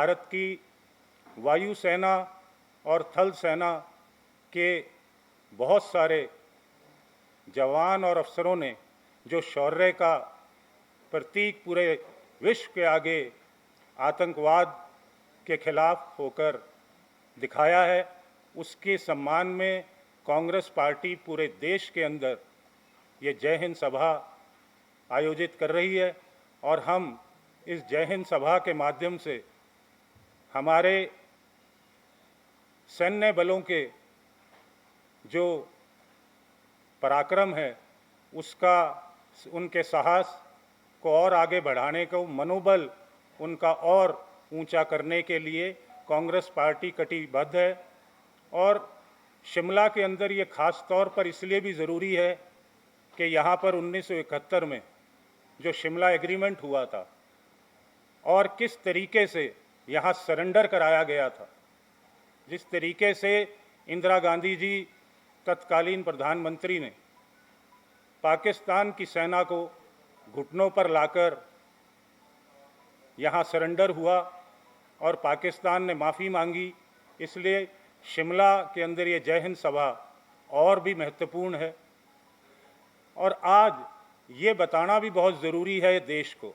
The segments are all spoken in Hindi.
भारत की वायुसेना और थल सेना के बहुत सारे जवान और अफसरों ने जो शौर्य का प्रतीक पूरे विश्व के आगे आतंकवाद के खिलाफ होकर दिखाया है, उसके सम्मान में कांग्रेस पार्टी पूरे देश के अंदर ये जय हिंद सभा आयोजित कर रही है। और हम इस जय हिंद सभा के माध्यम से हमारे सैन्य बलों के जो पराक्रम है उसका, उनके साहस को और आगे बढ़ाने को, मनोबल उनका और ऊंचा करने के लिए कांग्रेस पार्टी कटिबद्ध है। और शिमला के अंदर ये खास तौर पर इसलिए भी ज़रूरी है कि यहाँ पर 1971 में जो शिमला एग्रीमेंट हुआ था और किस तरीके से यहाँ सरेंडर कराया गया था, जिस तरीके से इंदिरा गांधी जी तत्कालीन प्रधानमंत्री ने पाकिस्तान की सेना को घुटनों पर लाकर यहाँ सरेंडर हुआ और पाकिस्तान ने माफ़ी मांगी, इसलिए शिमला के अंदर ये जय हिंद सभा और भी महत्वपूर्ण है। और आज ये बताना भी बहुत ज़रूरी है देश को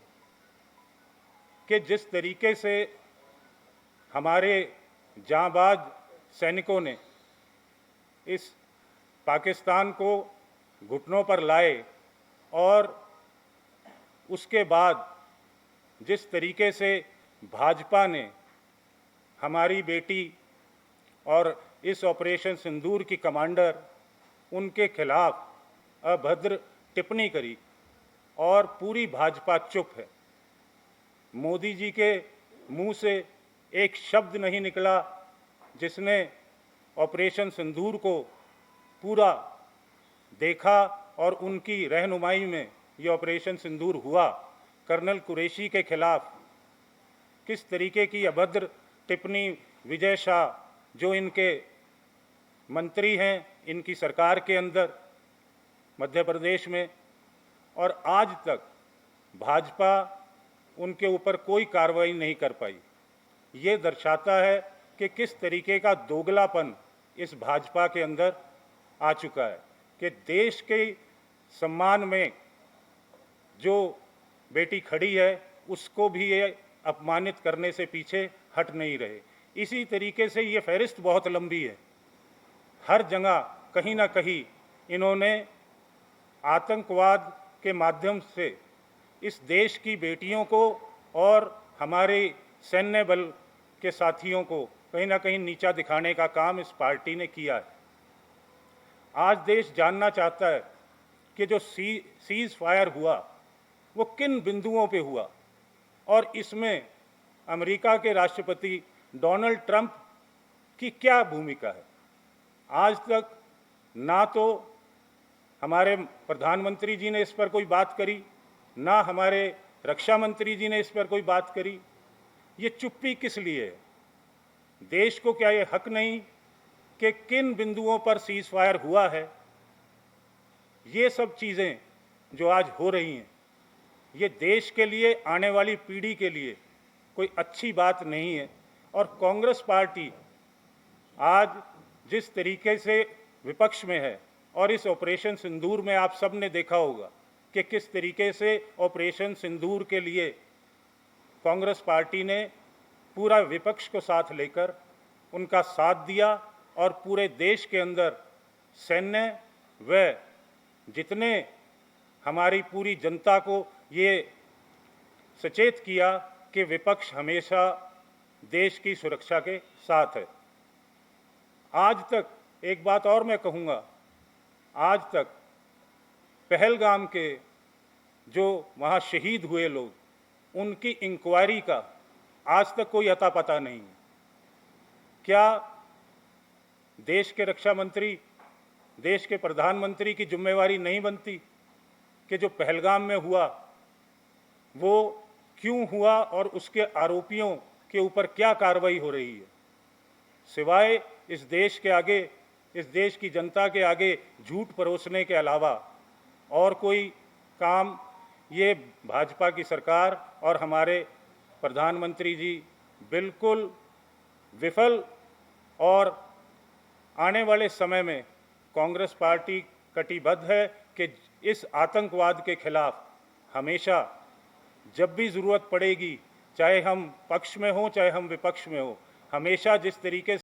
कि जिस तरीके से हमारे जांबाज सैनिकों ने इस पाकिस्तान को घुटनों पर लाए और उसके बाद जिस तरीके से भाजपा ने हमारी बेटी और इस ऑपरेशन सिंदूर की कमांडर उनके खिलाफ अभद्र टिप्पणी करी और पूरी भाजपा चुप है। मोदी जी के मुंह से एक शब्द नहीं निकला जिसने ऑपरेशन सिंदूर को पूरा देखा और उनकी रहनुमाई में ये ऑपरेशन सिंदूर हुआ। कर्नल कुरैशी के खिलाफ किस तरीके की अभद्र टिप्पणी विजय शाह जो इनके मंत्री हैं इनकी सरकार के अंदर मध्य प्रदेश में, और आज तक भाजपा उनके ऊपर कोई कार्रवाई नहीं कर पाई। ये दर्शाता है कि किस तरीके का दोगलापन इस भाजपा के अंदर आ चुका है कि देश के सम्मान में जो बेटी खड़ी है उसको भी ये अपमानित करने से पीछे हट नहीं रहे। इसी तरीके से ये फहरिस्त बहुत लंबी है। हर जगह कहीं ना कहीं इन्होंने आतंकवाद के माध्यम से इस देश की बेटियों को और हमारे सैन्य बल के साथियों को कहीं ना कहीं नीचा दिखाने का काम इस पार्टी ने किया है। आज देश जानना चाहता है कि जो सीज फायर हुआ वो किन बिंदुओं पे हुआ और इसमें अमेरिका के राष्ट्रपति डोनाल्ड ट्रंप की क्या भूमिका है। आज तक ना तो हमारे प्रधानमंत्री जी ने इस पर कोई बात करी, ना हमारे रक्षा मंत्री जी ने इस पर कोई बात करी। ये चुप्पी किस लिए है? देश को क्या ये हक नहीं कि किन बिंदुओं पर सीज फायर हुआ है? ये सब चीज़ें जो आज हो रही हैं ये देश के लिए, आने वाली पीढ़ी के लिए कोई अच्छी बात नहीं है। और कांग्रेस पार्टी आज जिस तरीके से विपक्ष में है और इस ऑपरेशन सिंदूर में आप सब ने देखा होगा कि किस तरीके से ऑपरेशन सिंदूर के लिए कांग्रेस पार्टी ने पूरा विपक्ष को साथ लेकर उनका साथ दिया और पूरे देश के अंदर सैन्य व जितने हमारी पूरी जनता को ये सचेत किया कि विपक्ष हमेशा देश की सुरक्षा के साथ है। आज तक एक बात और मैं कहूँगा, आज तक पहलगाम के जो वहाँ शहीद हुए लोग उनकी इंक्वायरी का आज तक कोई अता पता नहीं है। क्या देश के रक्षा मंत्री, देश के प्रधानमंत्री की जिम्मेवारी नहीं बनती कि जो पहलगाम में हुआ वो क्यों हुआ और उसके आरोपियों के ऊपर क्या कार्रवाई हो रही है? सिवाय इस देश के आगे, इस देश की जनता के आगे झूठ परोसने के अलावा और कोई काम ये भाजपा की सरकार और हमारे प्रधानमंत्री जी बिल्कुल विफल और आने वाले समय में कांग्रेस पार्टी कटिबद्ध है कि इस आतंकवाद के खिलाफ हमेशा जब भी ज़रूरत पड़ेगी, चाहे हम पक्ष में हों चाहे हम विपक्ष में हों, हमेशा जिस तरीके से